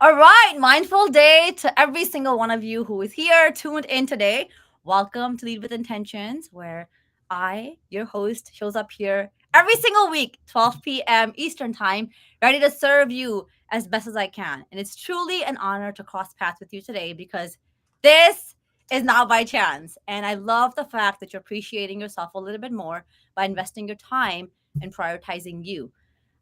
All right, mindful day to every single one of you who is here, tuned in today. Welcome to Lead with Intentions, where your host, shows up here every single week, 12 p.m. Eastern Time, ready to serve you as best as I can. And it's truly an honor to cross paths with you today because this is not by chance. And I love the fact that you're appreciating yourself a little bit more by investing your time and prioritizing you.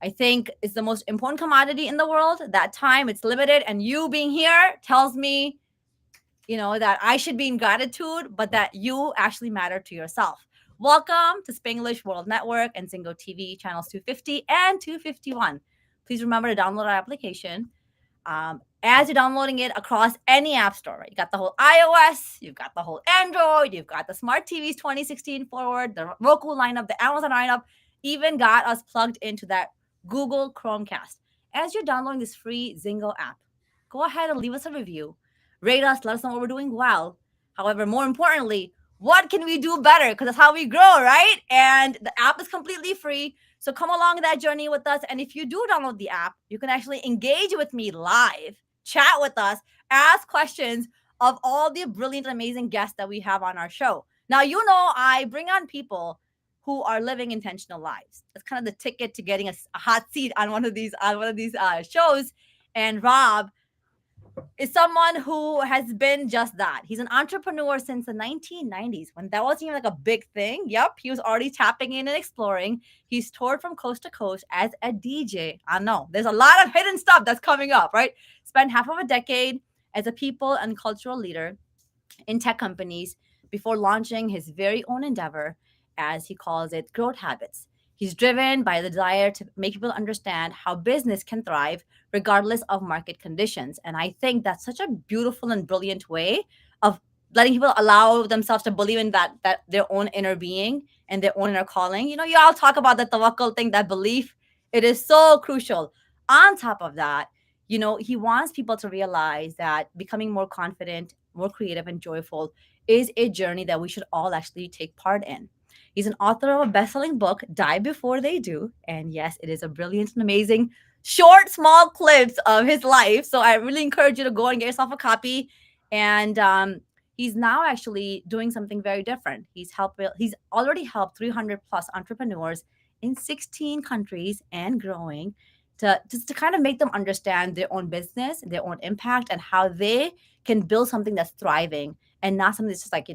I think it's the most important commodity in the world. That time, it's limited, and you being here tells me, that I should be in gratitude, but that you actually matter to yourself. Welcome to Spanglish World Network and Zingo TV channels 250 and 251. Please remember to download our application. As you're downloading it across any app store, right? You got the whole iOS, you've got the whole Android, you've got the smart TVs 2016 forward, the Roku lineup, the Amazon lineup, even got us plugged into that Google Chromecast. As you're downloading this free Zingo app, go ahead and leave us a review. Rate us, let us know what we're doing well. However, more importantly, what can we do better? Because that's how we grow, right? And the app is completely free. So come along that journey with us. And if you do download the app, you can actually engage with me live, chat with us, ask questions of all the brilliant, amazing guests that we have on our show. Now, I bring on people who are living intentional lives. That's kind of the ticket to getting a hot seat on one of these shows. And Robb is someone who has been just that. He's an entrepreneur since the 1990s when that wasn't even like a big thing. Yep, he was already tapping in and exploring. He's toured from coast to coast as a DJ. I know there's a lot of hidden stuff that's coming up, right? Spent half of a decade as a people and cultural leader in tech companies before launching his very own endeavor, as he calls it, Growth Habits. He's driven by the desire to make people understand how business can thrive regardless of market conditions. And I think that's such a beautiful and brilliant way of letting people allow themselves to believe in that their own inner being and their own inner calling. You all talk about the Tawakal thing, that belief. It is so crucial. On top of that, he wants people to realize that becoming more confident, more creative, and joyful is a journey that we should all actually take part in. He's an author of a best-selling book, Die Before They Do. And yes, it is a brilliant and amazing short, small clips of his life. So I really encourage you to go and get yourself a copy. And he's now actually doing something very different. He's already helped 300 plus entrepreneurs in 16 countries and growing to just to kind of make them understand their own business, their own impact, and how they can build something that's thriving and not something that's just like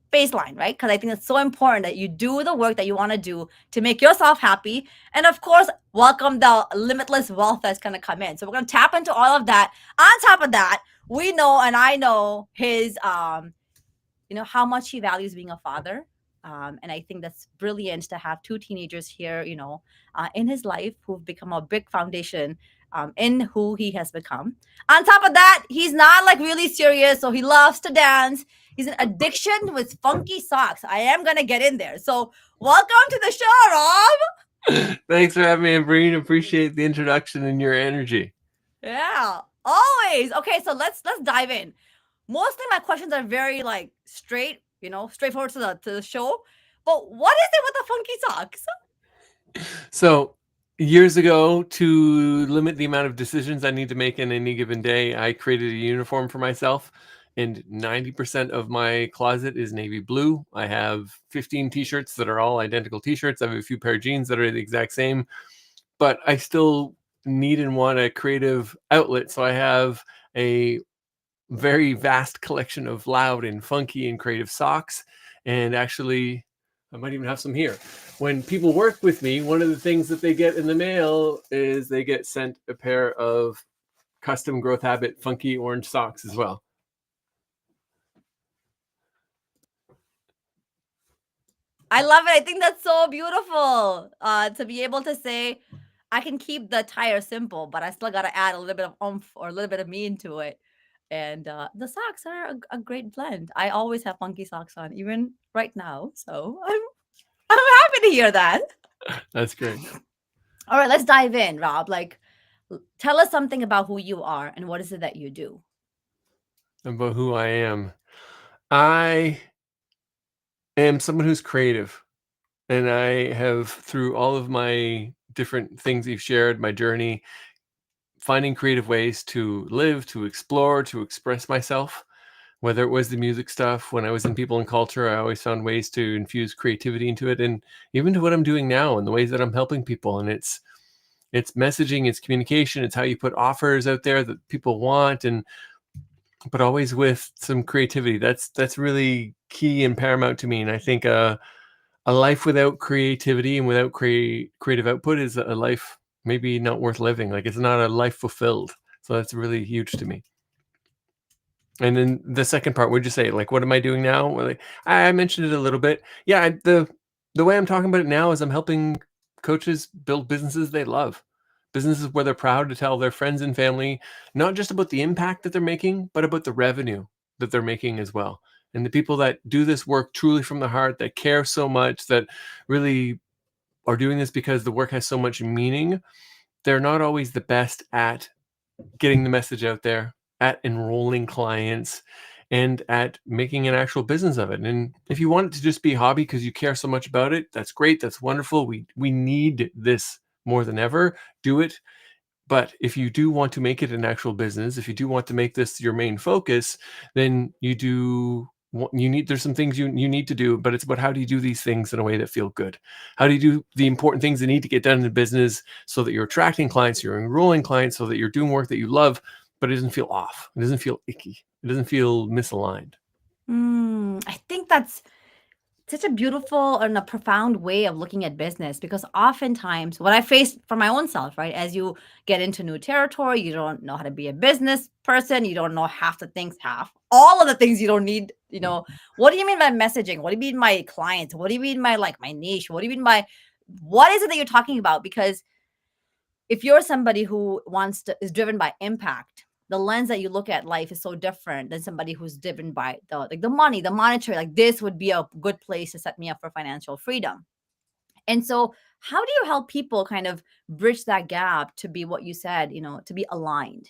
baseline, right? Because I think it's so important that you do the work that you want to do to make yourself happy. And of course, welcome the limitless wealth that's going to come in. So we're going to tap into all of that. On top of that, we know, and I know his, how much he values being a father. And I think that's brilliant to have two teenagers here, in his life who've become a big foundation in who he has become. On top of that, he's not like really serious, so he loves to dance. He's an addiction with funky socks. I am gonna get in there. So welcome to the show, Robb. Thanks for having me, Ambereen. Appreciate the introduction and your energy. Yeah, always. Okay, so let's dive in. Mostly my questions are very straightforward to the show. But what is it with the funky socks? So, years ago, to limit the amount of decisions I need to make in any given day, I created a uniform for myself. And 90% of my closet is navy blue. I have 15 t-shirts that are all identical t-shirts. I have a few pair of jeans that are the exact same. But I still need and want a creative outlet. So I have a very vast collection of loud and funky and creative socks. And actually, I might even have some here. When people work with me, one of the things that they get in the mail is they get sent a pair of custom Growth Habit funky orange socks as well. I love it. I think that's so beautiful to be able to say, I can keep the attire simple, but I still got to add a little bit of oomph or a little bit of me into it. And the socks are a great blend. I always have funky socks on, even right now. So I'm happy to hear that. That's great. All right, let's dive in, Robb. Tell us something about who you are and what is it that you do. About who I am. I am someone who's creative. And I have, through all of my different things you've shared, my journey, finding creative ways to live, to explore, to express myself. Whether it was the music stuff, when I was in people and culture, I always found ways to infuse creativity into it, and even to what I'm doing now and the ways that I'm helping people. And it's messaging, it's communication, it's how you put offers out there that people want, and but always with some creativity. That's really key and paramount to me. And I think a life without creativity and without creative output is a life maybe not worth living. Like, it's not a life fulfilled. So that's really huge to me. And then the second part, would you say, like, what am I doing now? Well, like, I mentioned it a little bit. Yeah, the way I'm talking about it now is I'm helping coaches build businesses they love, businesses where they're proud to tell their friends and family not just about the impact that they're making, but about the revenue that they're making as well. And the people that do this work truly from the heart, that care so much, that really are doing this because the work has so much meaning, they're not always the best at getting the message out there, at enrolling clients, and at making an actual business of it. And if you want it to just be a hobby because you care so much about it, that's great. That's wonderful. We need this more than ever. Do it. But if you do want to make it an actual business, if you do want to make this your main focus, then you need, there's some things you need to do, but it's about how do you do these things in a way that feel good? How do you do the important things that need to get done in the business so that you're attracting clients, you're enrolling clients, so that you're doing work that you love, but it doesn't feel off. It doesn't feel icky. It doesn't feel misaligned. I think that's such a beautiful and a profound way of looking at business, because oftentimes what I face for my own self, right? As you get into new territory, you don't know how to be a business person. You don't know half the things, all of the things you don't need. What do you mean by messaging? What do you mean by clients? What do you mean by like my niche? What do you mean by what is it that you're talking about? Because if you're somebody who is driven by impact, the lens that you look at life is so different than somebody who's driven by the money, the monetary. Like, this would be a good place to set me up for financial freedom. And so how do you help people kind of bridge that gap to be what you said, to be aligned?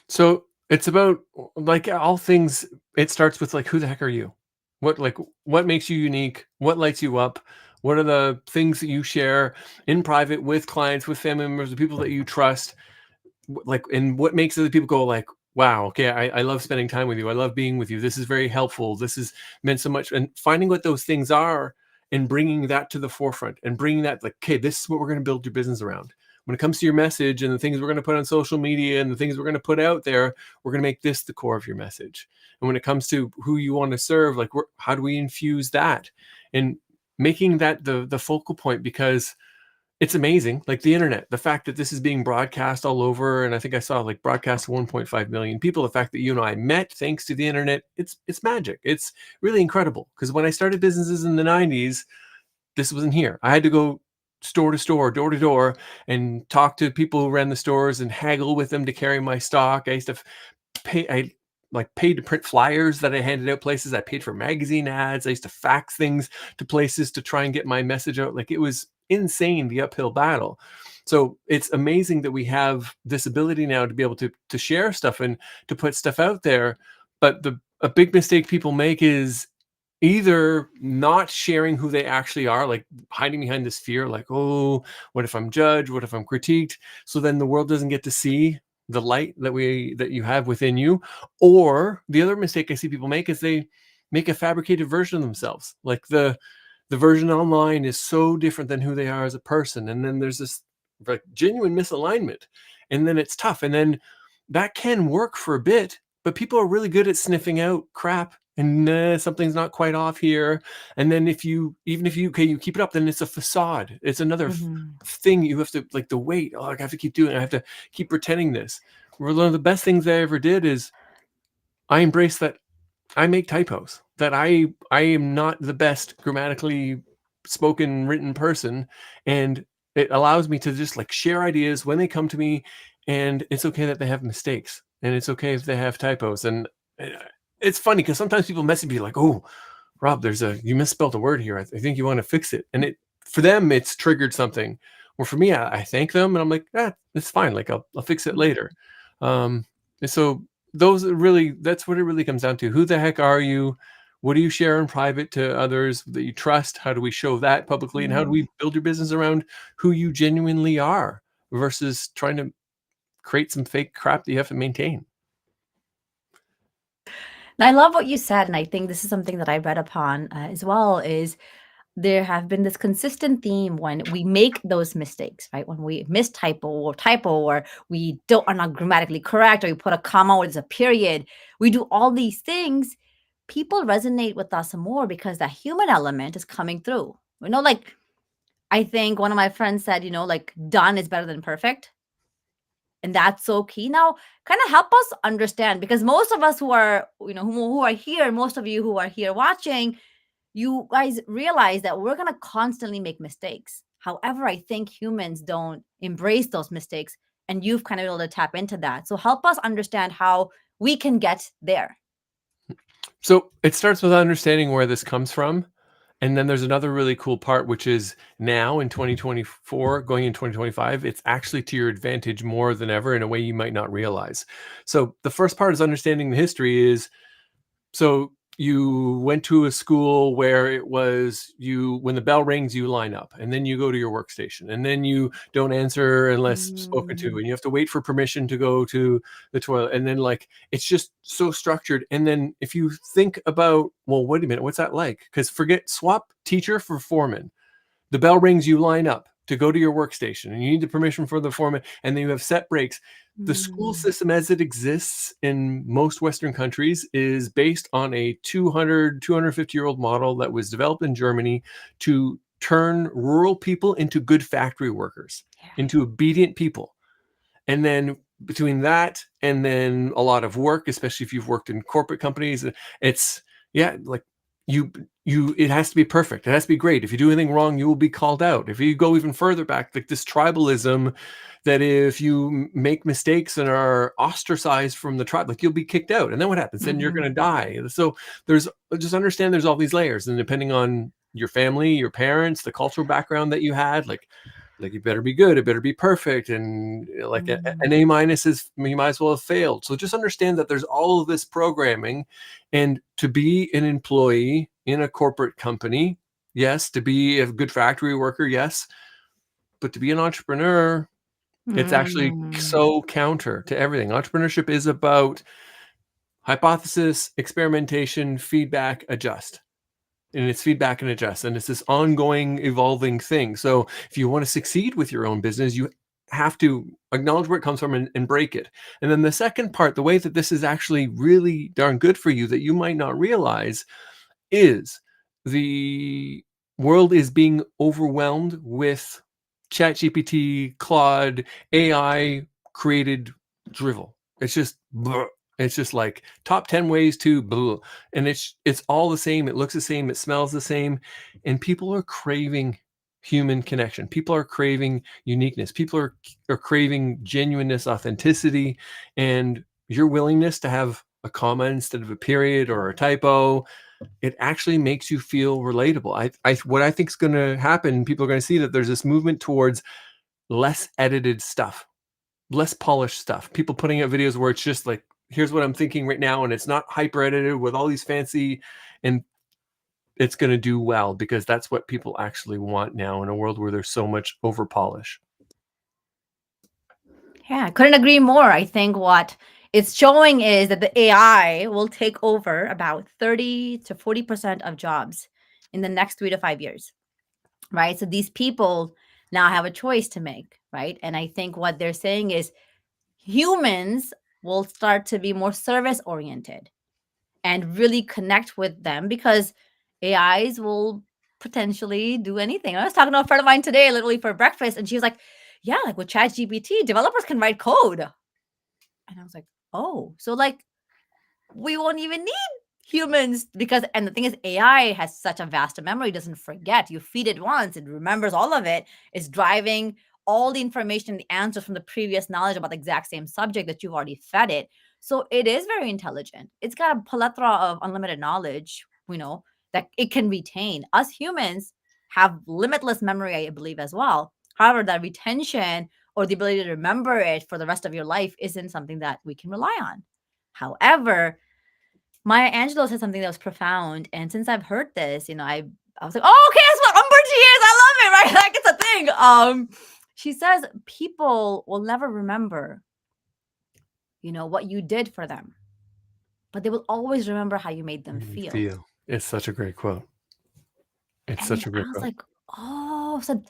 So it's about, like all things, it starts with, like, who the heck are you? What makes you unique? What lights you up? What are the things that you share in private with clients, with family members, with people that you trust? Like, and what makes other people go like, wow, okay, I love spending time with you. I love being with you. This is very helpful. This has meant so much. And finding what those things are and bringing that to the forefront and bringing that, like, okay, this is what we're going to build your business around. When it comes to your message and the things we're going to put on social media and the things we're going to put out there, we're going to make this the core of your message. And when it comes to who you want to serve, like, how do we infuse that and making that the focal point? Because it's amazing, like the internet, the fact that this is being broadcast all over, and I think I saw like broadcast to 1.5 million people. The fact that you and I met thanks to the internet, it's magic. It's really incredible. Because when I started businesses in the 90s, this wasn't here. I had to go store to store, door to door, and talk to people who ran the stores and haggle with them to carry my stock. I used to pay. I like paid to print flyers that I handed out places. I paid for magazine ads. I used to fax things to places to try and get my message out. Like, it was insane, the uphill battle. So it's amazing that we have this ability now to be able to share stuff and to put stuff out there. But a big mistake people make is either not sharing who they actually are, like hiding behind this fear, like, oh, what if I'm judged? What if I'm critiqued? So then the world doesn't get to see the light that you have within you. Or the other mistake I see people make is they make a fabricated version of themselves. Like, the version online is so different than who they are as a person. And then there's this like genuine misalignment. And then it's tough. And then that can work for a bit, but people are really good at sniffing out crap and something's not quite off here. And then even if you keep it up, then it's a facade. It's another thing you have to, like, the weight. Oh, I have to keep doing it. I have to keep pretending this. One of the best things I ever did is I embrace that I make typos, that I am not the best grammatically spoken written person, and it allows me to just, like, share ideas when they come to me, and it's okay that they have mistakes, and it's okay if they have typos. And uh, it's funny because sometimes people message me like, "Oh, Rob, you misspelled a word here. I think you want to fix it." And for them, it's triggered something. Or for me, I thank them and I'm like, it's fine. Like, I'll fix it later. And so that's what it really comes down to. Who the heck are you? What do you share in private to others that you trust? How do we show that publicly? And how do we build your business around who you genuinely are versus trying to create some fake crap that you have to maintain. And I love what you said, and I think this is something that I read upon as well. Is there have been this consistent theme when we make those mistakes, right? When we typo, or we don't are not grammatically correct, or you put a comma or there's a period. We do all these things. People resonate with us more because that human element is coming through. Like I think one of my friends said, like done is better than perfect. And that's so key. Now, kind of help us understand, because most of us who are, who are here, most of you who are here watching, you guys realize that we're going to constantly make mistakes. However, I think humans don't embrace those mistakes, and you've kind of been able to tap into that. So help us understand how we can get there. So it starts with understanding where this comes from. And then there's another really cool part, which is now in 2024, going in 2025, it's actually to your advantage more than ever in a way you might not realize. So the first part is understanding the history is, so you went to a school where it was when the bell rings, you line up, and then you go to your workstation, and then you don't answer unless spoken to, and you have to wait for permission to go to the toilet. And then it's just so structured. And then if you think about, well, wait a minute, what's that like? Because swap teacher for foreman. The bell rings, you line up to go to your workstation, and you need the permission for the foreman, and then you have set breaks. The school system as it exists in most Western countries is based on a 250-year-old model that was developed in Germany to turn rural people into good factory workers, into obedient people. And then between that and then a lot of work, especially if you've worked in corporate companies, it's it has to be perfect. It has to be great. If you do anything wrong, you will be called out. If you go even further back, this tribalism, that if you make mistakes and are ostracized from the tribe, you'll be kicked out. And then what happens? Then you're going to die. So just understand there's all these layers, and depending on your family, your parents, the cultural background that you had, you better be good, it better be perfect, and an A- is, you might as well have failed. So just understand that there's all of this programming, and to be an employee in a corporate company, yes. To be a good factory worker, yes. But to be an entrepreneur, it's actually so counter to everything. Entrepreneurship is about hypothesis, experimentation, feedback, adjust. And it's feedback and adjust. And it's this ongoing, evolving thing. So if you want to succeed with your own business, you have to acknowledge where it comes from and break it. And then the second part, the way that this is actually really darn good for you that you might not realize, is the world is being overwhelmed with ChatGPT, Claude, AI created drivel. It's just it's just like top 10 ways to and it's all the same. It looks the same. It smells the same. And people are craving human connection. People are craving uniqueness. People are craving genuineness, authenticity, and your willingness to have a comma instead of a period or a typo. It actually makes you feel relatable. What I think is going to happen, people are going to see that there's this movement towards less edited stuff, less polished stuff. People putting out videos where it's just like, here's what I'm thinking right now, and it's not hyper edited with all these fancy, and it's going to do well because that's what people actually want now in a world where there's so much over polish. Yeah, I couldn't agree more. I think what it's showing is that the AI will take over about 30 to 40% of jobs in the next 3 to 5 years, right? So these people now have a choice to make, right? And I think what they're saying is humans will start to be more service oriented and really connect with them, because AIs will potentially do anything. I was talking to a friend of mine today, literally for breakfast, and she was like, yeah, like with ChatGPT, developers can write code. And I was like, oh, so we won't even need humans, because, and the thing is, AI has such a vast memory, doesn't forget. You feed it once, it remembers all of it. It's driving all the information, the answers from the previous knowledge about the exact same subject that you've already fed it. So it is very intelligent. It's got a plethora of unlimited knowledge, that it can retain. Us humans have limitless memory, I believe, as well. However, that retention or the ability to remember it for the rest of your life isn't something that we can rely on. However, Maya Angelou said something that was profound, and since I've heard this, I was like, oh, okay, that's what Umberty is. I love it, right? Like it's a thing. She says people will never remember what you did for them, but they will always remember how you made them You feel. feel. It's such a great quote. It's And such a I great was quote. like, oh, so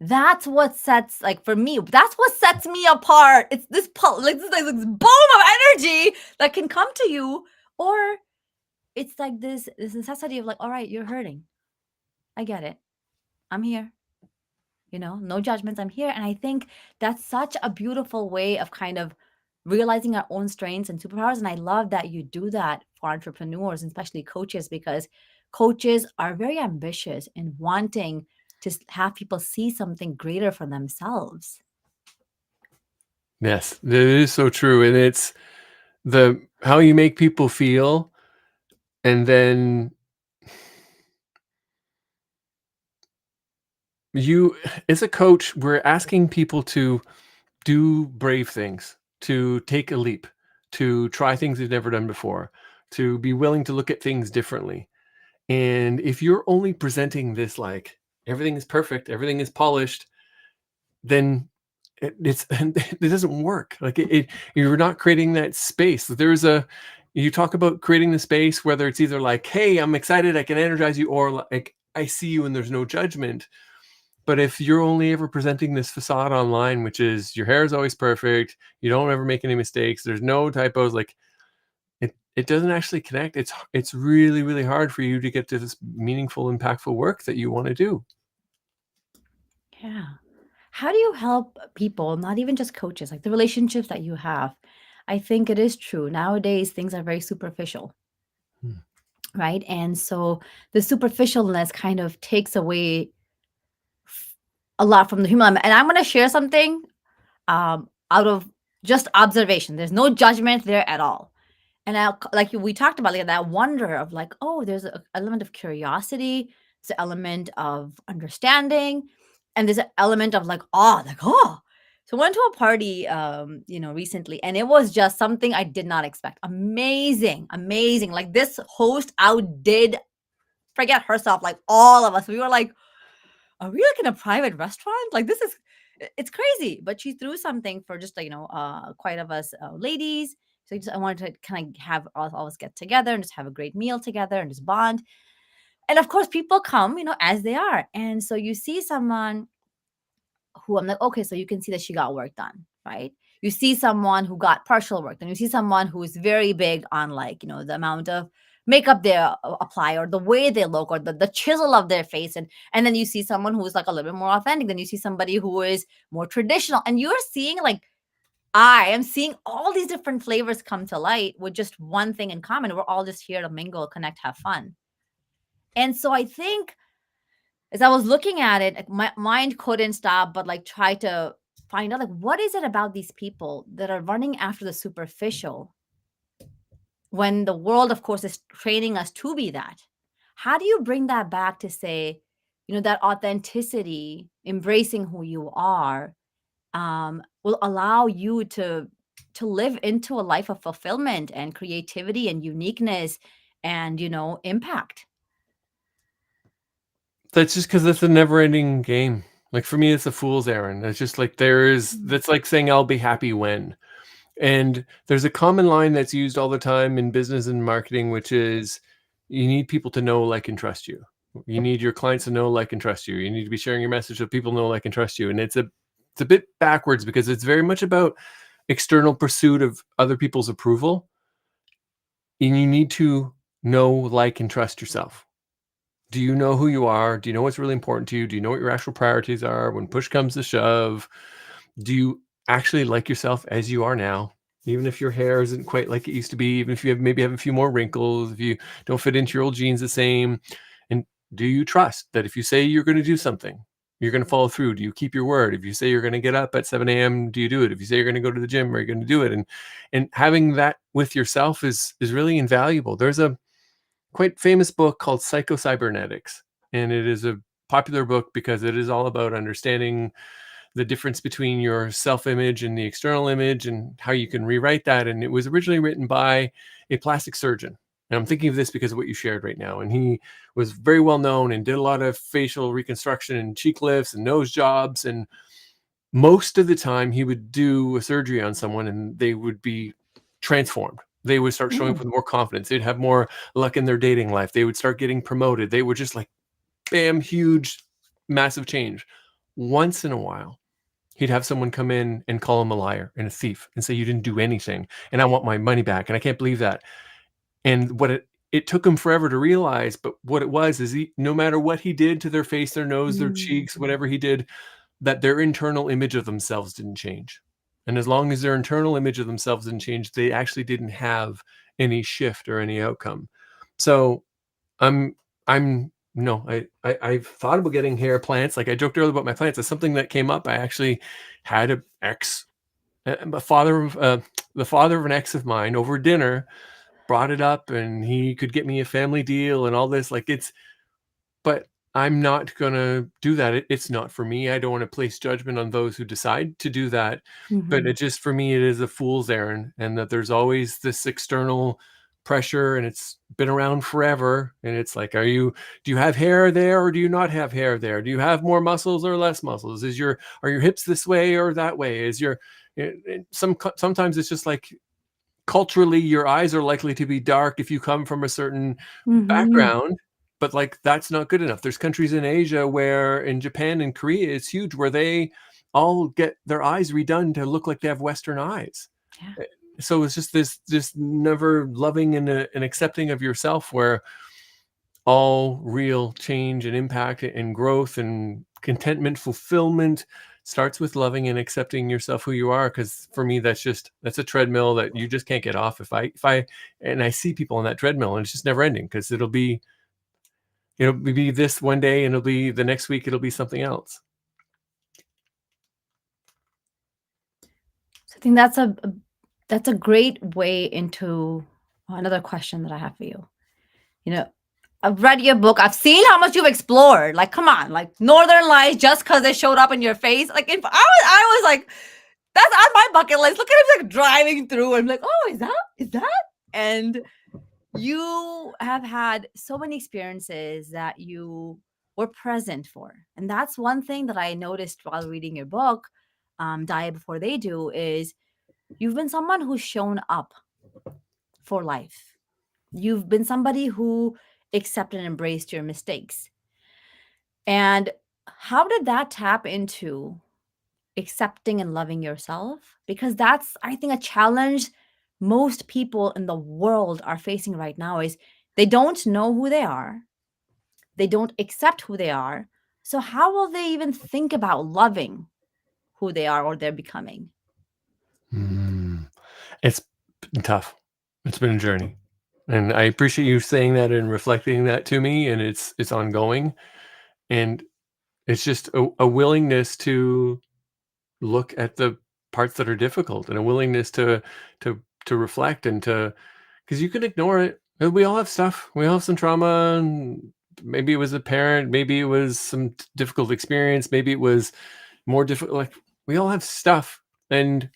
that's what sets, like, for me, that's what sets me apart. It's this like this boom of energy that can come to you, or it's like this necessity of like, all right, you're hurting. I get it. I'm here. No judgments. I'm here. And I think that's such a beautiful way of kind of realizing our own strengths and superpowers. And I love that you do that for entrepreneurs, and especially coaches, because coaches are very ambitious in wanting to have people see something greater for themselves. Yes, it is so true. And it's the how you make people feel, and then you as a coach, we're asking people to do brave things, to take a leap, to try things they've never done before, to be willing to look at things differently. And if you're only presenting this like everything is perfect, everything is polished, then it doesn't work. Like you're not creating that space. You talk about creating the space, whether it's either like, hey, I'm excited, I can energize you, or like I see you and there's no judgment. But if you're only ever presenting this facade online, which is your hair is always perfect, you don't ever make any mistakes, there's no typos, like it doesn't actually connect. It's really, really hard for you to get to this meaningful, impactful work that you want to do. Yeah. How do you help people, not even just coaches, like the relationships that you have? I think it is true. Nowadays, things are very superficial, Hmm. right? And so the superficialness kind of takes away a lot from the human element. And I'm going to share something out of just observation. There's no judgment there at all. And like we talked about, like that wonder of like, oh, there's an element of curiosity, there's an element of understanding, and there's an element of like, oh, like, oh. So I went to a party, recently, and it was just something I did not expect. Amazing, amazing. Like this host outdid, forget herself, like all of us. We were like, are we like in a private restaurant? Like this is, it's crazy. But she threw something for just like, quite of us ladies. So I wanted to kind of have all of us get together and just have a great meal together and just bond. And of course, people come, as they are. And so you see someone who I'm like, okay, so you can see that she got work done, right? You see someone who got partial work done. You see someone who is very big on like, the amount of makeup they apply, or the way they look, or the chisel of their face. And then you see someone who's like a little bit more authentic. Then you see somebody who is more traditional. And you're seeing like, I am seeing all these different flavors come to light with just one thing in common. We're all just here to mingle, connect, have fun. And so I think as I was looking at it, like my mind couldn't stop but like try to find out like what is it about these people that are running after the superficial when the world, of course, is training us to be that. How do you bring that back to say, that authenticity, embracing who you are, will allow you to live into a life of fulfillment and creativity and uniqueness and impact? That's just because it's a never-ending game. Like for me, it's a fool's errand. It's just like Mm. that's like saying I'll be happy when. And there's a common line that's used all the time in business and marketing, which is you need people to know, like, and trust you. You need your clients to know, like, and trust you. You need to be sharing your message so people know, like, and trust you. And it's a bit backwards because it's very much about external pursuit of other people's approval. And you need to know, like, and trust yourself. Do you know who you are? Do you know what's really important to you? Do you know what your actual priorities are when push comes to shove? Do you actually like yourself as you are now? Even if your hair isn't quite like it used to be, even if you maybe have a few more wrinkles, if you don't fit into your old jeans the same. And do you trust that if you say you're going to do something, you're going to follow through? Do you keep your word? If you say you're going to get up at 7 a.m., do you do it? If you say you're going to go to the gym, are you going to do it? And having that with yourself is really invaluable. There's a quite famous book called Psycho-Cybernetics, and it is a popular book because it is all about understanding the difference between your self-image and the external image and how you can rewrite that. And it was originally written by a plastic surgeon. And I'm thinking of this because of what you shared right now. And he was very well known and did a lot of facial reconstruction and cheek lifts and nose jobs. And most of the time he would do a surgery on someone and they would be transformed. They would start showing up Mm. with more confidence. They'd have more luck in their dating life. They would start getting promoted. They were just like, bam, huge, massive change. Once in a while, he'd have someone come in and call him a liar and a thief and say, you didn't do anything. And I want my money back. And I can't believe that. And what it took him forever to realize, but what it was is no matter what he did to their face, their nose, their cheeks, Mm. whatever he did, that their internal image of themselves didn't change. And as long as their internal image of themselves didn't change, they actually didn't have any shift or any outcome. So I'm no, I've thought about getting hair plants. Like I joked earlier about my plants. It's something that came up. I actually had the father of an ex of mine over dinner brought it up, and he could get me a family deal and all this. Like but I'm not gonna do that. It's not for me. I don't want to place judgment on those who decide to do that. But Mhm. it just for me, it is a fool's errand, and that there's always this external pressure, and it's been around forever. And it's like, do you have hair there or do you not have hair there? Do you have more muscles or less muscles? Are your hips this way or that way? Sometimes it's just like culturally your eyes are likely to be dark if you come from a certain Mhm. background, but like that's not good enough. There's countries in Asia where in Japan and Korea it's huge where they all get their eyes redone to look like they have Western eyes. Yeah. Eh, so it's just this never loving and accepting of yourself where all real change and impact and growth and contentment, fulfillment starts with loving and accepting yourself who you are. Because for me, that's a treadmill that you just can't get off. I see people on that treadmill and it's just never ending because it'll be this one day and it'll be the next week, it'll be something else. So I think that's a great way into another question that I have for you. You know, I've read your book. I've seen how much you've explored. Like, come on, like Northern Lights, just because they showed up in your face. Like, if I was like, that's on my bucket list. Look at him like driving through. I'm like, oh, is that? And you have had so many experiences that you were present for, and that's one thing that I noticed while reading your book, Die Before They Do, is you've been someone who's shown up for life. You've been somebody who accepted and embraced your mistakes. And how did that tap into accepting and loving yourself? Because that's, I think, a challenge most people in the world are facing right now is they don't know who they are. They don't accept who they are. So how will they even think about loving who they are or they're becoming? It's been tough. It's been a journey. And I appreciate you saying that and reflecting that to me. And it's ongoing. And it's just a willingness to look at the parts that are difficult and a willingness to reflect and to because you can ignore it. We all have stuff. We all have some trauma. And maybe it was a parent. Maybe it was some difficult experience. Maybe it was more difficult. Like we all have stuff, and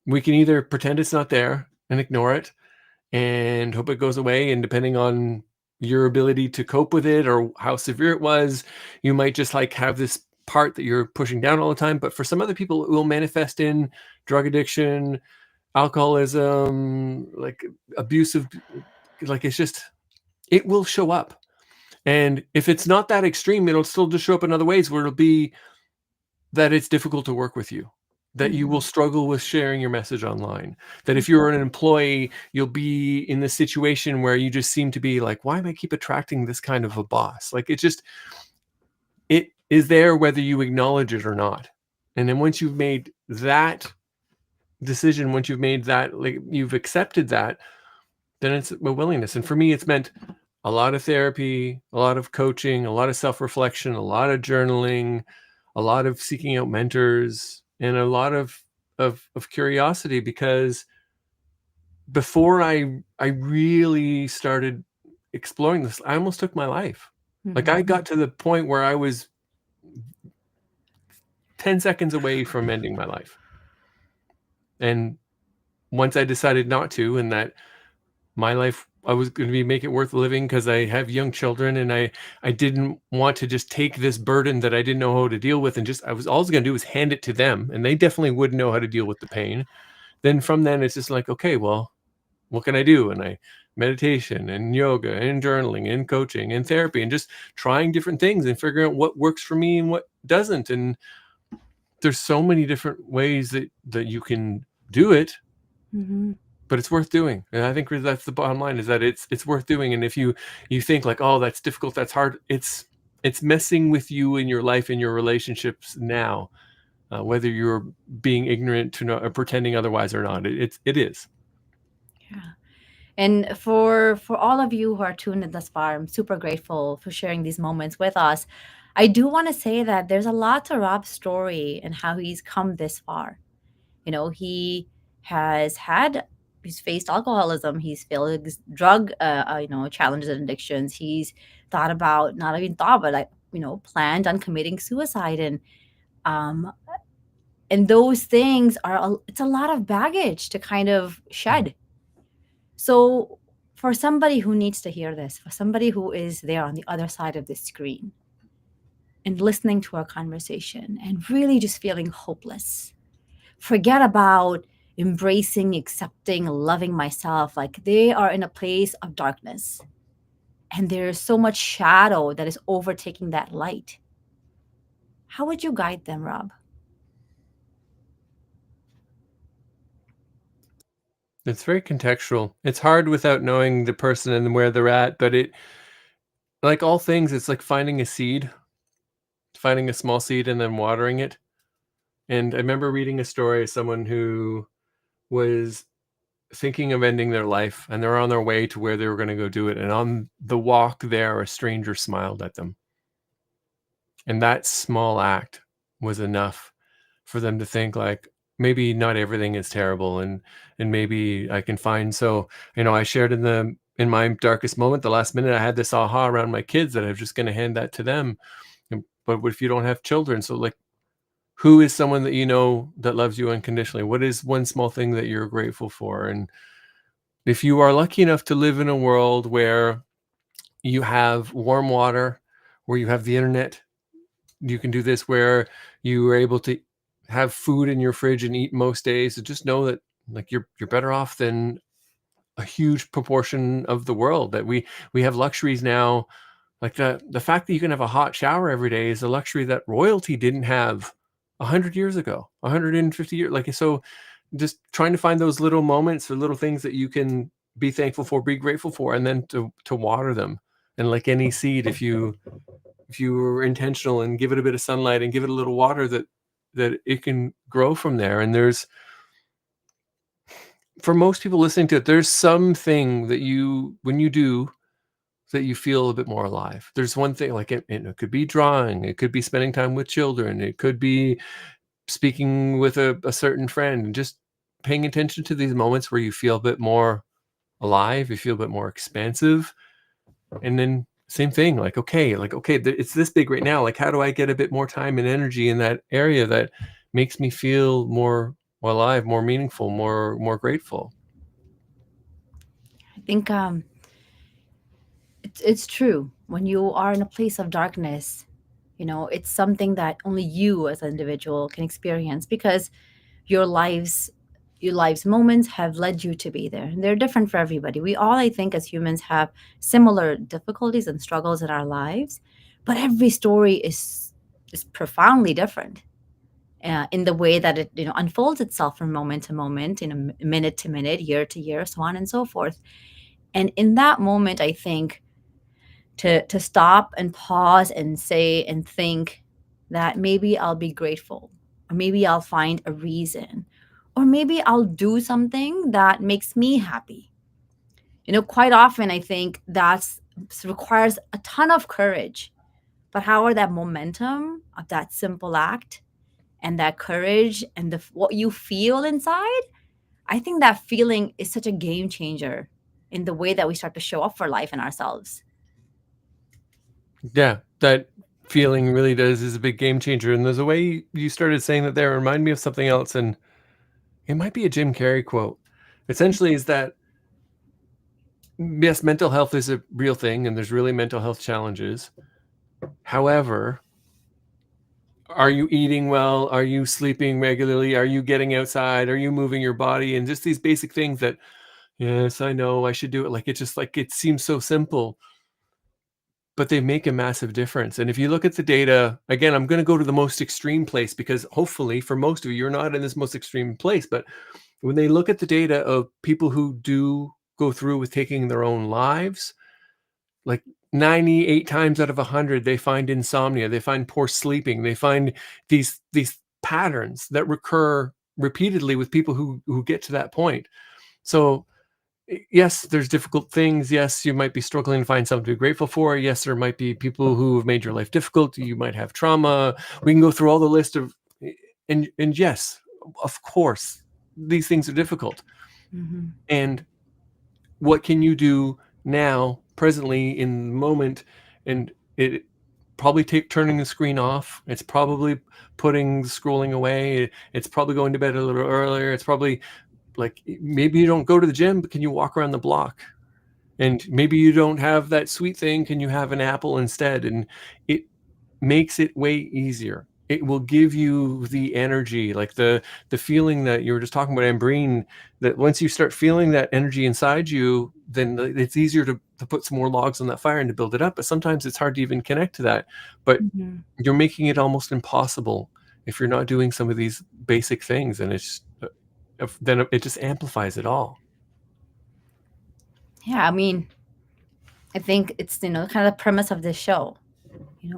we can either pretend it's not there and ignore it and hope it goes away. And depending on your ability to cope with it or how severe it was, you might just like have this part that you're pushing down all the time. But for some other people, it will manifest in drug addiction, alcoholism, like abusive, like it will show up. And if it's not that extreme, it'll still just show up in other ways where it'll be that it's difficult to work with you, that you will Mhm. struggle with sharing your message online, that if you're an employee, you'll be in this situation where you just seem to be like, why am I keep attracting this kind of a boss? Like it is there whether you acknowledge it or not. And then once you've made that decision, once you've made that, like you've accepted that, then it's a willingness. And for me, it's meant a lot of therapy, a lot of coaching, a lot of self-reflection, a lot of journaling, a lot of seeking out mentors, and a lot of curiosity. Because before I really started exploring this, I almost took my life. Like I Mhm. got to the point where I was 10 seconds away from ending my life. And once I decided not to, and that my life I was going to be make it worth living because I have young children, and I didn't want to just take this burden that I didn't know how to deal with, and just I was all I was going to do was hand it to them, and they definitely wouldn't know how to deal with the pain. then from then it's just like, okay, well, what can I do? And I meditation and yoga and journaling and coaching and therapy and just trying different things and figuring out what works for me and what doesn't. And there's so many different ways that you can do it, Mm-hmm. but it's worth doing. And I think that's the bottom line, is that it's worth doing. And if you think like, oh, that's difficult, that's hard, it's messing with you in your life and your relationships now, whether you're being ignorant to or pretending otherwise or not. It is. Yeah. And for all of you who are tuned in thus far, I'm super grateful for sharing these moments with us. I do want to say that there's a lot to Rob's story and how he's come this far. You know, he's faced alcoholism, he's faced drug challenges and addictions. He's thought about, not even thought, but like, planned on committing suicide. Um and those things it's a lot of baggage to kind of shed. So, for somebody who needs to hear this, for somebody who is there on the other side of the screen and listening to our conversation and really just feeling hopeless, forget about embracing, accepting, loving myself. Like, they are in a place of darkness and there's so much shadow that is overtaking that light. How would you guide them, Rob? It's very contextual. It's hard without knowing the person and where they're at, but like all things, it's like finding a seed, finding a small seed and then watering it. And I remember reading a story of someone who was thinking of ending their life and they're on their way to where they were going to go do it. And on the walk there, a stranger smiled at them. And that small act was enough for them to think like, maybe not everything is terrible, and maybe I can find. So, I shared in my darkest moment, the last minute, I had this aha around my kids that I'm just going to hand that to them. But what if you don't have children? So like, who is someone that you know that loves you unconditionally? What is one small thing that you're grateful for? And if you are lucky enough to live in a world where you have warm water, where you have the internet, you can do this, where you are able to have food in your fridge and eat most days. So just know that like you're better off than a huge proportion of the world. That we have luxuries now. Like the fact that you can have a hot shower every day is a luxury that royalty didn't have 100 years ago, 150 years. Like, so just trying to find those little moments or little things that you can be thankful for, be grateful for, and then to water them. And like any seed, if you were intentional and give it a bit of sunlight and give it a little water, that it can grow from there. And there's, for most people listening to it, there's something that when you do, that you feel a bit more alive. There's one thing, like it could be drawing, it could be spending time with children, it could be speaking with a certain friend, and just paying attention to these moments where you feel a bit more alive, you feel a bit more expansive. And then same thing, like, okay, it's this big right now. Like, how do I get a bit more time and energy in that area that makes me feel more alive, more meaningful, more grateful? I think it's true. When you are in a place of darkness, it's something that only you as an individual can experience, because your lives your life's moments have led you to be there, and they're different for everybody. We all, I think, as humans, have similar difficulties and struggles in our lives, but every story is profoundly different, in the way that it unfolds itself from moment to moment, minute to minute, year to year, so on and so forth. And in that moment, I think, to stop and pause and say and think that maybe I'll be grateful, or maybe I'll find a reason, or maybe I'll do something that makes me happy. Quite often I think that's requires a ton of courage. But however, that momentum of that simple act and that courage and what you feel inside, I think that feeling is such a game changer in the way that we start to show up for life and ourselves. Yeah, that feeling really is a big game changer. And there's a way you started saying that there, remind me of something else, and it might be a Jim Carrey quote. Essentially, is that yes, mental health is a real thing, and there's really mental health challenges. However, Are you eating well? Are you sleeping regularly? Are you getting outside? Are you moving your body? And just these basic things that, yes, I know I should do it. Like, it's just like, it seems so simple, but they make a massive difference. And if you look at the data, again, I'm going to go to the most extreme place because hopefully for most of you, you're not in this most extreme place. But when they look at the data of people who do go through with taking their own lives, like 98 times out of 100, they find insomnia, they find poor sleeping, they find these patterns that recur repeatedly with people who get to that point. So yes, there's difficult things. Yes, you might be struggling to find something to be grateful for. Yes, there might be people who have made your life difficult. You might have trauma. We can go through all the list of, and yes, of course, these things are difficult. Mm-hmm. And what can you do now, presently, in the moment? And it probably take turning the screen off. It's probably putting scrolling away. It's probably going to bed a little earlier. It's probably like, maybe you don't go to the gym, but can you walk around the block? And maybe you don't have that sweet thing. Can you have an apple instead? And it makes it way easier. It will give you the energy, like the feeling that you were just talking about, Ambereen, that once you start feeling that energy inside you, then it's easier to put some more logs on that fire and to build it up. But sometimes it's hard to even connect to that. But Mm-hmm. you're making it almost impossible if you're not doing some of these basic things. And it's then it just amplifies it all. Yeah, I mean, I think it's, kind of the premise of this show,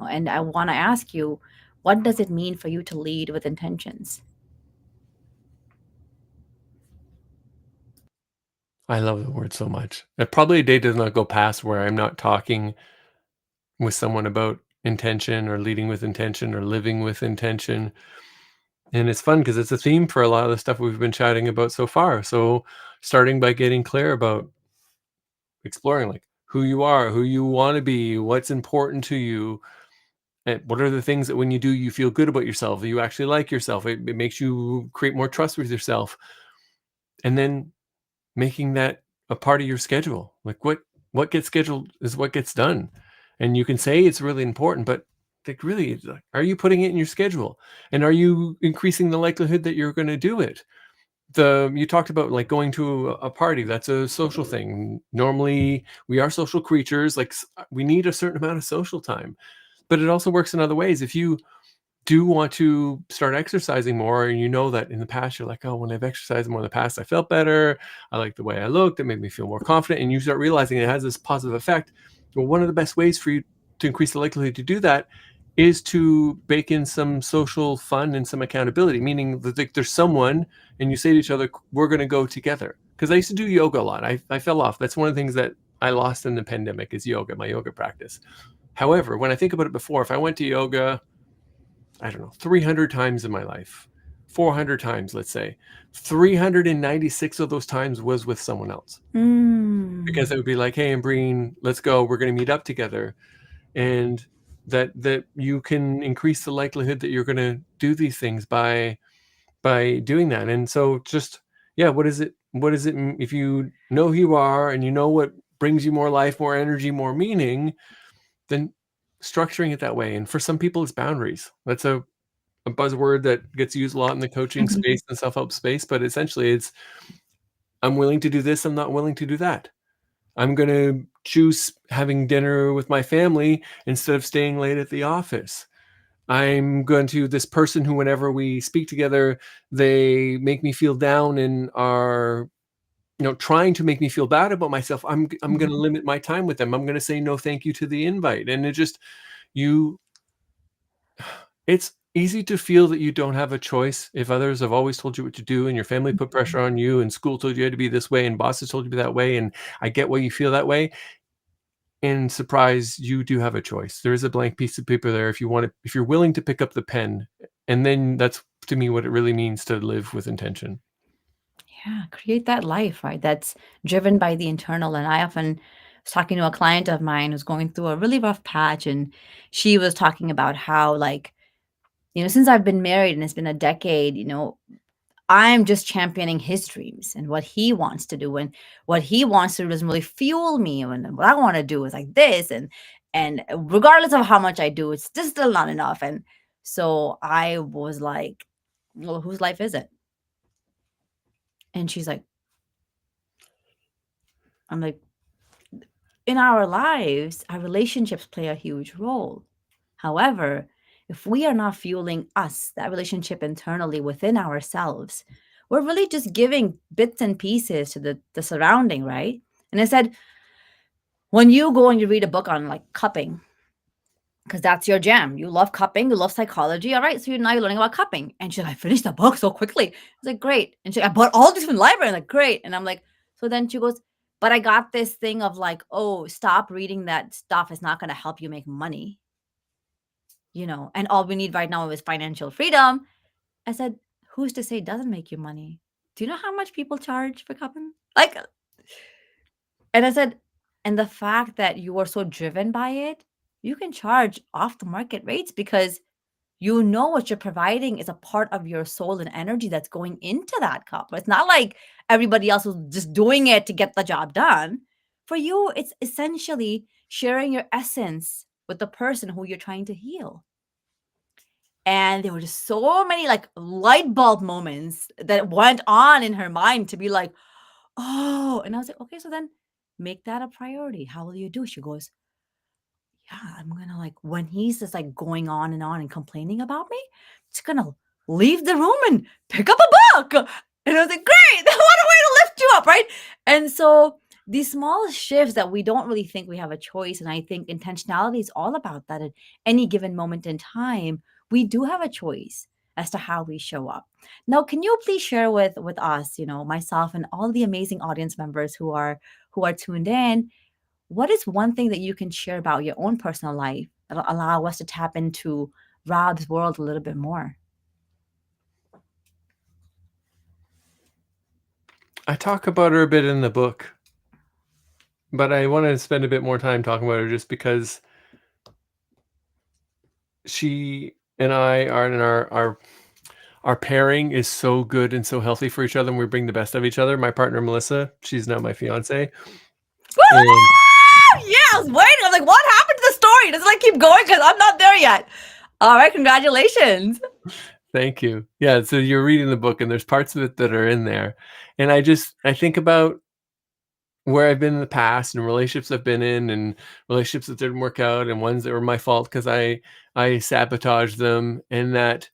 and I want to ask you, what does it mean for you to lead with intentions? I love the word so much. Probably a day does not go past where I'm not talking with someone about intention or leading with intention or living with intention. And it's fun because it's a theme for a lot of the stuff we've been chatting about so far. So starting by getting clear about exploring like who you are, who you want to be, what's important to you, and what are the things that when you do, you feel good about yourself, you actually like yourself. It makes you create more trust with yourself. And then making that a part of your schedule. Like what gets scheduled is what gets done. And you can say it's really important, but like really, like, are you putting it in your schedule? And are you increasing the likelihood that you're going to do it? You talked about like going to a party. That's a social thing. Normally, we are social creatures. Like we need a certain amount of social time, but it also works in other ways. If you do want to start exercising more and you know that in the past you're like, oh, when I've exercised more in the past, I felt better, I like the way I looked, it made me feel more confident, and you start realizing it has this positive effect. Well, one of the best ways for you to increase the likelihood to do that is to bake in some social fun and some accountability, meaning that there's someone and you say to each other, we're going to go together. Because I used to do yoga a lot. I fell off. That's one of the things that I lost in the pandemic is yoga, my yoga practice. However, when I think about it before, if I went to yoga, I don't know, 300 times in my life, 400 times, let's say, 396 of those times was with someone else. Mm. Because it would be like, hey, Ambereen, let's go. We're going to meet up together. And that you can increase the likelihood that you're going to do these things by doing that. And so just, yeah, what is it if you know who you are and you know what brings you more life, more energy, more meaning, then structuring it that way. And for some people, it's boundaries. That's a buzzword that gets used a lot in the coaching space and self-help space, but essentially it's I'm willing to do this, I'm not willing to do that. I'm going to choose having dinner with my family instead of staying late at the office. I'm going to this person who whenever we speak together, they make me feel down and are trying to make me feel bad about myself. I'm going to limit my time with them. I'm going to say no thank you to the invite. And it just you it's easy to feel that you don't have a choice if others have always told you what to do and your family put pressure on you and school told you had to be this way and bosses told you to be that way, and I get why you feel that way. And surprise, you do have a choice. There is a blank piece of paper there if you're willing to pick up the pen. And then that's to me what it really means to live with intention. Yeah, create that life, right? That's driven by the internal. And I often was talking to a client of mine who's going through a really rough patch, and she was talking about how, like, since I've been married and it's been a decade, I'm just championing his dreams and what he wants to do, and what he wants to do doesn't really fuel me. And what I want to do is like this, and regardless of how much I do, it's just still not enough. And So I was like, well, whose life is it? And she's like, I'm like, in our lives, our relationships play a huge role. However, if we are not fueling us, that relationship internally within ourselves, we're really just giving bits and pieces to the surrounding, right? And I said, when you go and you read a book on like cupping, because that's your jam. You love cupping, you love psychology. All right, so now you're learning about cupping. And she's like, I finished the book so quickly. I was like, great. And I bought all this from the library. I'm like, great. And I'm like, so then she goes, but I got this thing of like, oh, stop reading that stuff. It's not going to help you make money, and all we need right now is financial freedom. I said, who's to say it doesn't make you money? Do you know how much people charge for cupping? Like, and I said, and the fact that you are so driven by it, you can charge off the market rates because what you're providing is a part of your soul and energy that's going into that cup. It's not like everybody else was just doing it to get the job done. For you, it's essentially sharing your essence with the person who you're trying to heal. And there were just so many like light bulb moments that went on in her mind to be like, oh, and I was like, okay, so then make that a priority. How will you do? She goes, yeah, I'm gonna like when he's just like going on and complaining about me, just gonna leave the room and pick up a book. And I was like, great, what a way to lift you up, right? And so these small shifts that we don't really think we have a choice, and I think intentionality is all about that. At any given moment in time, we do have a choice as to how we show up. Now, can you please share with us, myself and all the amazing audience members who are tuned in, what is one thing that you can share about your own personal life that'll allow us to tap into Robb's world a little bit more? I talk about her a bit in the book, but I want to spend a bit more time talking about her just because she and I are in our pairing is so good and so healthy for each other, and we bring the best of each other. My partner Melissa, she's now my fiance, and Yeah, I was waiting. I was like, what happened to the story? Does it like keep going? Because I'm not there yet. All right, congratulations. thank you. Yeah, so you're reading the book, and there's parts of it that are in there, and I think about where I've been in the past and relationships I've been in and relationships that didn't work out and ones that were my fault because I sabotaged them, and that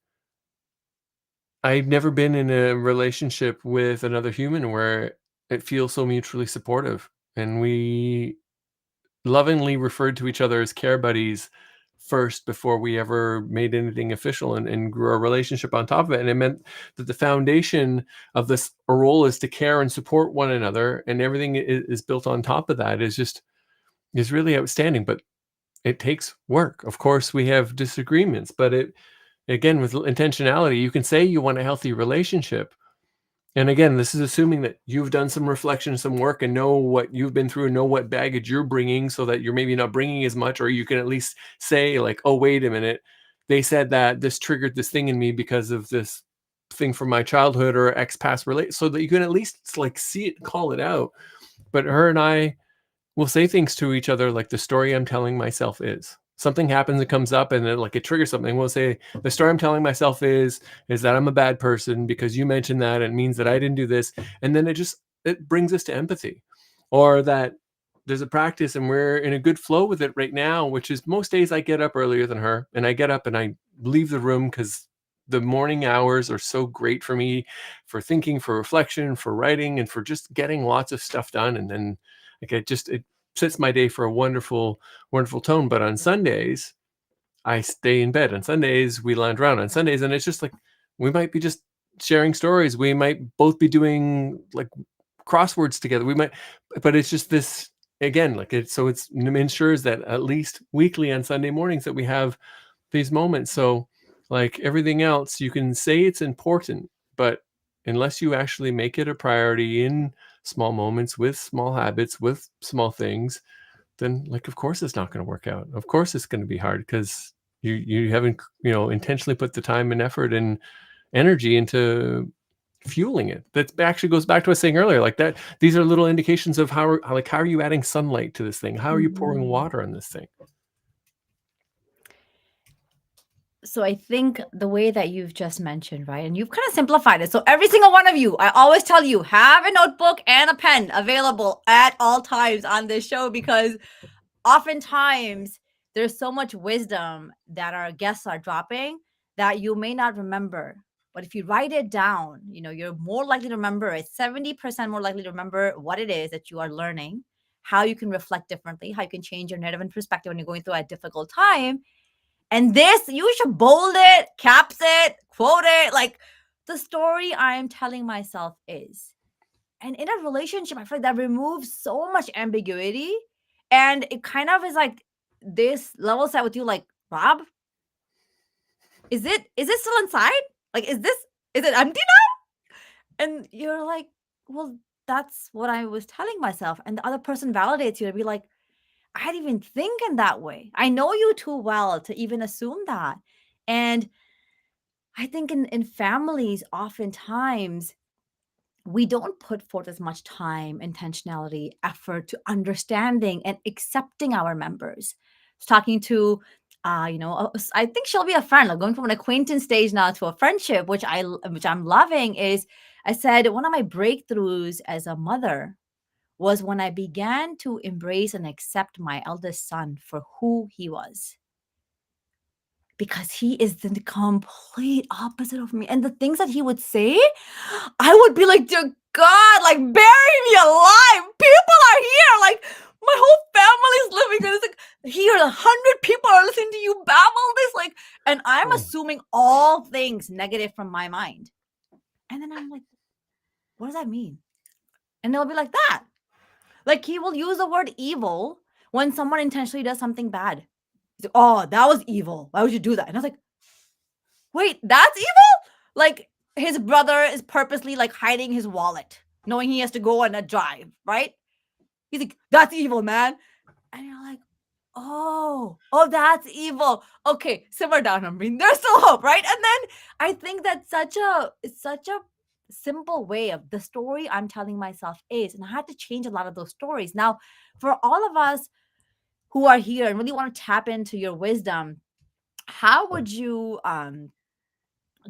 I've never been in a relationship with another human where it feels so mutually supportive, and we lovingly referred to each other as care buddies first before we ever made anything official, and grew our relationship on top of it. And it meant that the foundation of this role is to care and support one another, and everything is built on top of that is really outstanding. But it takes work. Of course, we have disagreements, but it again with intentionality, you can say you want a healthy relationship. And again, this is assuming that you've done some reflection, some work, and know what you've been through, and know what baggage you're bringing, so that you're maybe not bringing as much, or you can at least say like, oh, wait a minute, they said that this triggered this thing in me because of this thing from my childhood or ex past relate, so that you can at least like see it, call it out. But her and I will say things to each other like the story I'm telling myself is. Something happens, it comes up, and then like it triggers something. We'll say the story I'm telling myself is that I'm a bad person because you mentioned that, and it means that I didn't do this, and then it brings us to empathy, or that there's a practice and we're in a good flow with it right now, which is most days I get up earlier than her, and I get up and I leave the room because the morning hours are so great for me, for thinking, for reflection, for writing, and for just getting lots of stuff done. And then like it sets my day for a wonderful, wonderful tone. But on Sundays, I stay in bed. On Sundays, we lounge around on Sundays, and it's just like we might be just sharing stories. We might both be doing like crosswords together. We might, but it's just this again, like it ensures that at least weekly on Sunday mornings that we have these moments. So like everything else, you can say it's important, but unless you actually make it a priority in small moments, with small habits, with small things, then like of course it's not going to work out. Of course it's going to be hard because you haven't intentionally put the time and effort and energy into fueling it. That actually goes back to us saying earlier, like that these are little indications of how are you adding sunlight to this thing? How are you pouring Mhm. water on this thing? So I think the way that you've just mentioned, right? And you've kind of simplified it. So every single one of you, I always tell you, have a notebook and a pen available at all times on this show, because oftentimes there's so much wisdom that our guests are dropping that you may not remember. But if you write it down, you're more likely to remember it. 70% more likely to remember what it is that you are learning, how you can reflect differently, how you can change your narrative and perspective when you're going through a difficult time. And this, you should bold it, caps it, quote it. Like, the story I'm telling myself is. And in a relationship, I feel like that removes so much ambiguity. And it kind of is like this level set with you, like, Rob, is it still inside? Like, is it empty now? And you're like, well, that's what I was telling myself. And the other person validates you to be like, I didn't even think in that way. I know you too well to even assume that. And I think in families, oftentimes we don't put forth as much time, intentionality, effort to understanding and accepting our members. I was talking to, I think she'll be a friend, like going from an acquaintance stage now to a friendship, which I'm loving. Is I said one of my breakthroughs as a mother was when I began to embrace and accept my eldest son for who he was, because he is the complete opposite of me. And the things that he would say, I would be like, dear God, like, bury me alive. People are here. Like, my whole family's living. And it's like, here, 100 people are listening to you babble this. Like, and I'm assuming all things negative from my mind. And then I'm like, what does that mean? And they'll be like that. Like, he will use the word evil when someone intentionally does something bad. He's like, oh, that was evil. Why would you do that? And I was like, wait, that's evil? Like, his brother is purposely like hiding his wallet, knowing he has to go on a drive, right? He's like, that's evil, man. And you're like, oh, that's evil. Okay, simmer down, Ambreen. There's still hope, right? And then I think that's it's such a simple way of the story I'm telling myself is, and I had to change a lot of those stories. Now, for all of us who are here and really want to tap into your wisdom, how would you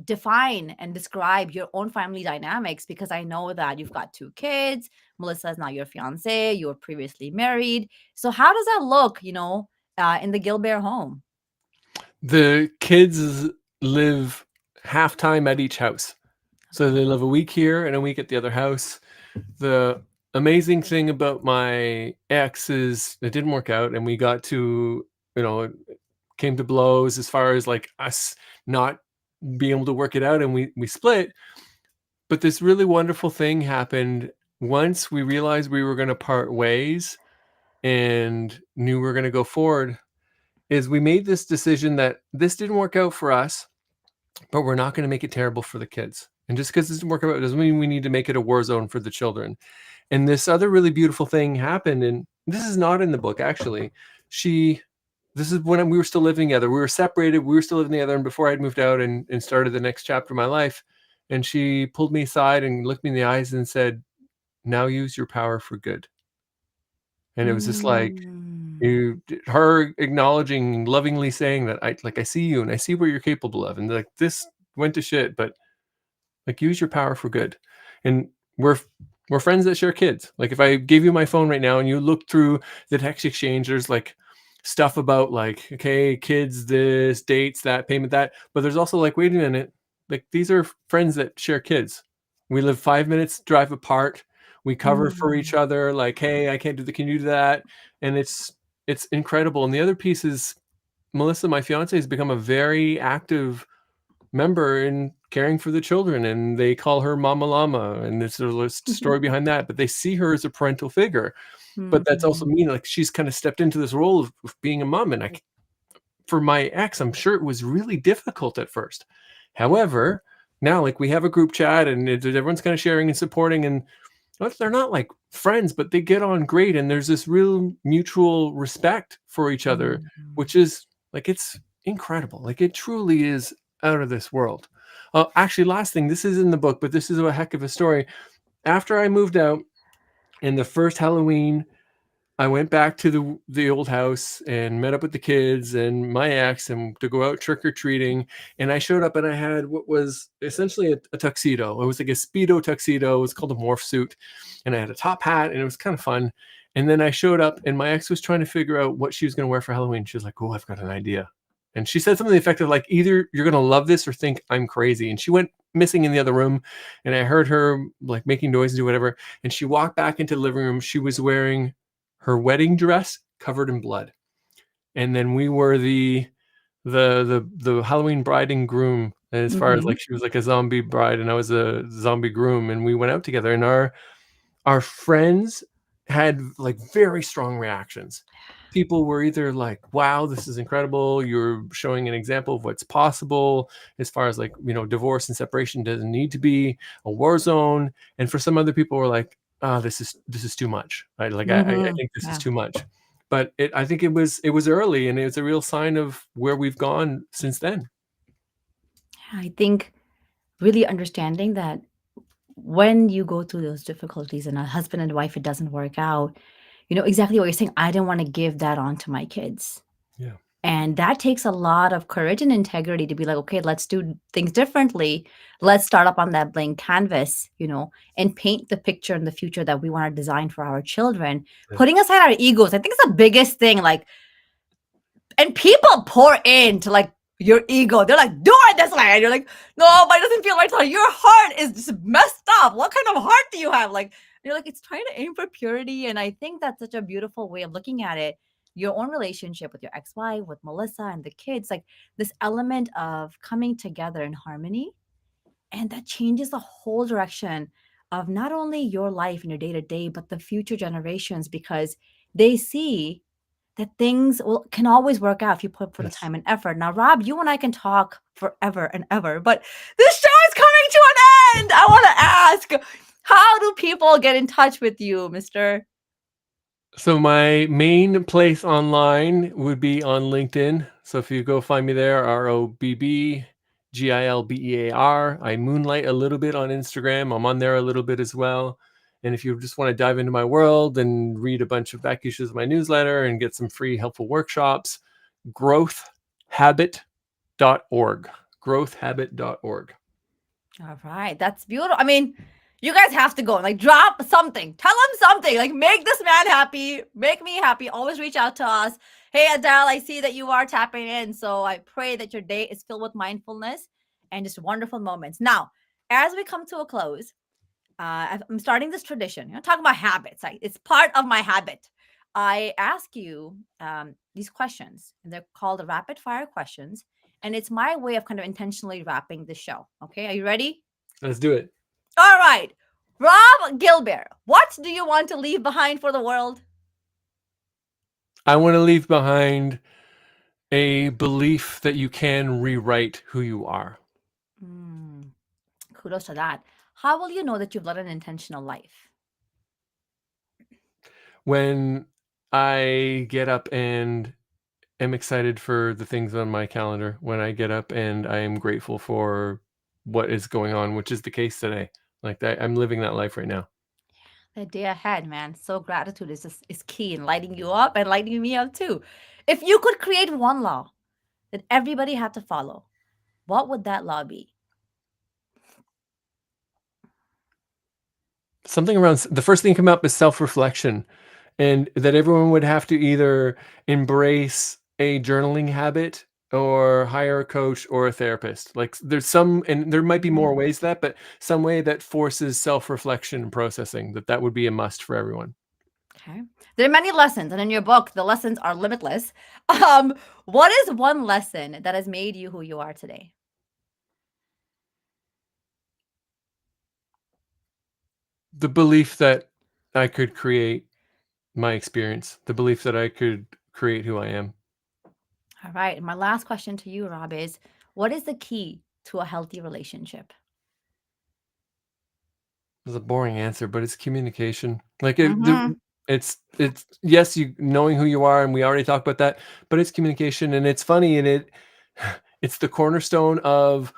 define and describe your own family dynamics? Because I know that you've got two kids. Melissa is now your fiance. You were previously married. So how does that look, in the Gilbear home? The kids live half time at each house. So they live a week here and a week at the other house. The amazing thing about my ex is it didn't work out, and we got to, it came to blows as far as like us not being able to work it out, and we split. But this really wonderful thing happened once we realized we were going to part ways and knew we were going to go forward. Is we made this decision that this didn't work out for us, but we're not going to make it terrible for the kids. And just because it doesn't work out doesn't mean we need to make it a war zone for the children. And this other really beautiful thing happened, and this is not in the book actually. This is when we were still living together. We were separated, we were still living together, and before I'd moved out and started the next chapter of my life. And she pulled me aside and looked me in the eyes and said, now use your power for good. And it was just like, her acknowledging, lovingly saying that I see you and I see what you're capable of, and like this went to shit, but like use your power for good. And we're friends that share kids. Like if I gave you my phone right now and you look through the text exchange, there's like stuff about like, okay, kids, this, dates, that, payment, that, but there's also like, wait a minute, like these are friends that share kids. We live 5 minutes drive apart. We cover for each other. Like, hey, I can't do the, can you do that? And it's incredible. And the other piece is Melissa, my fiance, has become a very active member in caring for the children, and they call her Mama Llama, and there's a story behind that, but they see her as a parental figure. But that's also mean like she's kind of stepped into this role of being a mom, and for my ex, I'm sure it was really difficult at first. However, now like we have a group chat and everyone's kind of sharing and supporting, and they're not like friends, but they get on great, and there's this real mutual respect for each other, which is like, it's incredible. Like it truly is out of this world. Actually, last thing, this is in the book, but this is a heck of a story. After I moved out, in the first Halloween, I went back to the old house and met up with the kids and my ex and to go out trick or treating. And I showed up and I had what was essentially a tuxedo. It was like a Speedo tuxedo. It was called a morph suit. And I had a top hat and it was kind of fun. And then I showed up and my ex was trying to figure out what she was going to wear for Halloween. She was like, "Oh, I've got an idea." And she said something effective like, "Either you're going to love this or think I'm crazy." And she went missing in the other room. And I heard her like making noises or whatever. And she walked back into the living room. She was wearing her wedding dress covered in blood. And then we were the Halloween bride and groom, as far as like she was like a zombie bride and I was a zombie groom, and we went out together, and our friends had like very strong reactions. People were either like, "Wow, this is incredible. You're showing an example of what's possible as far as like, divorce and separation doesn't need to be a war zone." And for some other people were like, "Oh, this is too much. Right? Like I think this is Yeah. too much." But I think it was early, and it's a real sign of where we've gone since then. I think really understanding that when you go through those difficulties and a husband and wife, it doesn't work out, you know exactly what you're saying. I didn't want to give that on to my kids. Yeah. And that takes a lot of courage and integrity to be like, okay, let's do things differently. Let's start up on that blank canvas, and paint the picture in the future that we want to design for our children, Yeah. putting aside our egos. I think it's the biggest thing. Like, and people pour into like your ego. They're like, do it this way. And you're like, no, but it doesn't feel right. Your heart is just messed up. What kind of heart do you have? Like, you're like, it's trying to aim for purity. And I think that's such a beautiful way of looking at it. Your own relationship with your ex-wife, with Melissa and the kids, like this element of coming together in harmony. And that changes the whole direction of not only your life and your day to day, but the future generations, because they see that things can always work out if you put the Yes. time and effort. Now, Rob, you and I can talk forever and ever, but this show is coming to an end. I want to ask, how do people get in touch with you, Mister? So my main place online would be on LinkedIn. So if you go find me there, ROBBGILBEAR. I moonlight a little bit on Instagram. I'm on there a little bit as well. And if you just want to dive into my world and read a bunch of back issues of my newsletter and get some free helpful workshops, growthhabit.org. Growthhabit.org. All right, that's beautiful. I mean, you guys have to go and like drop something. Tell him something. Like, make this man happy. Make me happy. Always reach out to us. Hey, Adele, I see that you are tapping in. So I pray that your day is filled with mindfulness and just wonderful moments. Now, as we come to a close, I'm starting this tradition. Talking about habits. It's part of my habit. I ask you these questions, and they're called the rapid fire questions. And it's my way of kind of intentionally wrapping the show. Okay, are you ready? Let's do it. All right. Robb Gilbear, what do you want to leave behind for the world? I want to leave behind a belief that you can rewrite who you are. Kudos to that. How will you know that you've led an intentional life? When I get up and am excited for the things on my calendar, when I get up and I am grateful for what is going on, which is the case today. Like I'm living that life right now. The day ahead, man. So gratitude is key in lighting you up and lighting me up too. If you could create one law that everybody had to follow, what would that law be? Something around the first thing come up is self-reflection, and that everyone would have to either embrace a journaling habit or hire a coach or a therapist. Like there's some, and there might be more ways that, but some way that forces self-reflection and processing, that would be a must for everyone. Okay. There are many lessons, and in your book, the lessons are limitless. What is one lesson that has made you who you are today? The belief that I could create my experience, the belief that I could create who I am. All right. And my last question to you, Rob, is what is the key to a healthy relationship? It's a boring answer, but it's communication. Like Mm-hmm. it's yes, you knowing who you are, and we already talked about that, but it's communication, and it's funny, and it's the cornerstone of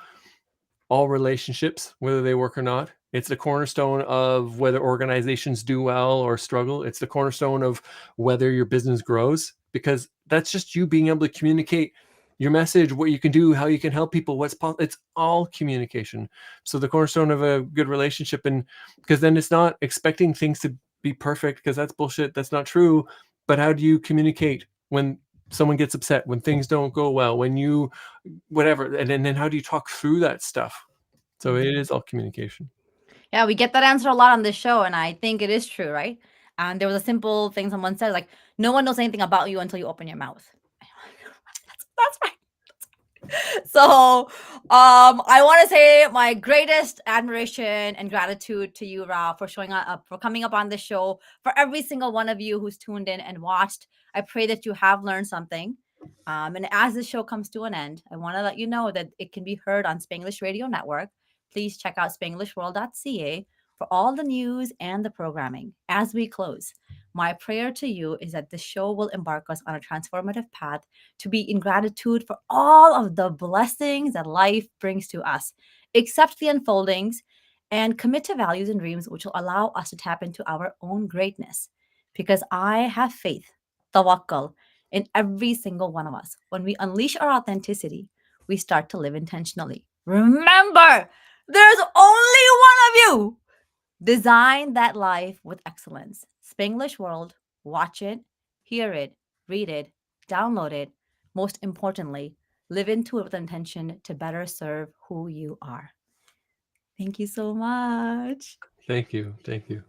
all relationships, whether they work or not. It's the cornerstone of whether organizations do well or struggle. It's the cornerstone of whether your business grows, because that's just you being able to communicate your message, what you can do, how you can help people, what's possible. It's all communication. So the cornerstone of a good relationship, and because then it's not expecting things to be perfect, because that's bullshit. That's not true. But how do you communicate when someone gets upset, when things don't go well, when you whatever, and then how do you talk through that stuff? So it is all communication. Yeah, we get that answer a lot on this show, and I think it is true, right? And there was a simple thing someone said, like, no one knows anything about you until you open your mouth. That's right. So I want to say my greatest admiration and gratitude to you, Rob, for showing up, for coming up on the show, for every single one of you who's tuned in and watched. I pray that you have learned something. And as this show comes to an end, I want to let you know that it can be heard on Spanglish Radio Network. Please check out spanglishworld.ca for all the news and the programming. As we close, my prayer to you is that this show will embark us on a transformative path to be in gratitude for all of the blessings that life brings to us, accept the unfoldings, and commit to values and dreams which will allow us to tap into our own greatness. Because I have faith, Tawakal, in every single one of us. When we unleash our authenticity, we start to live intentionally. Remember, there's only one of you. Design that life with excellence. Spanglish World, watch it, hear it, read it, download it. Most importantly, live into it with intention to better serve who you are. Thank you so much. Thank you. Thank you.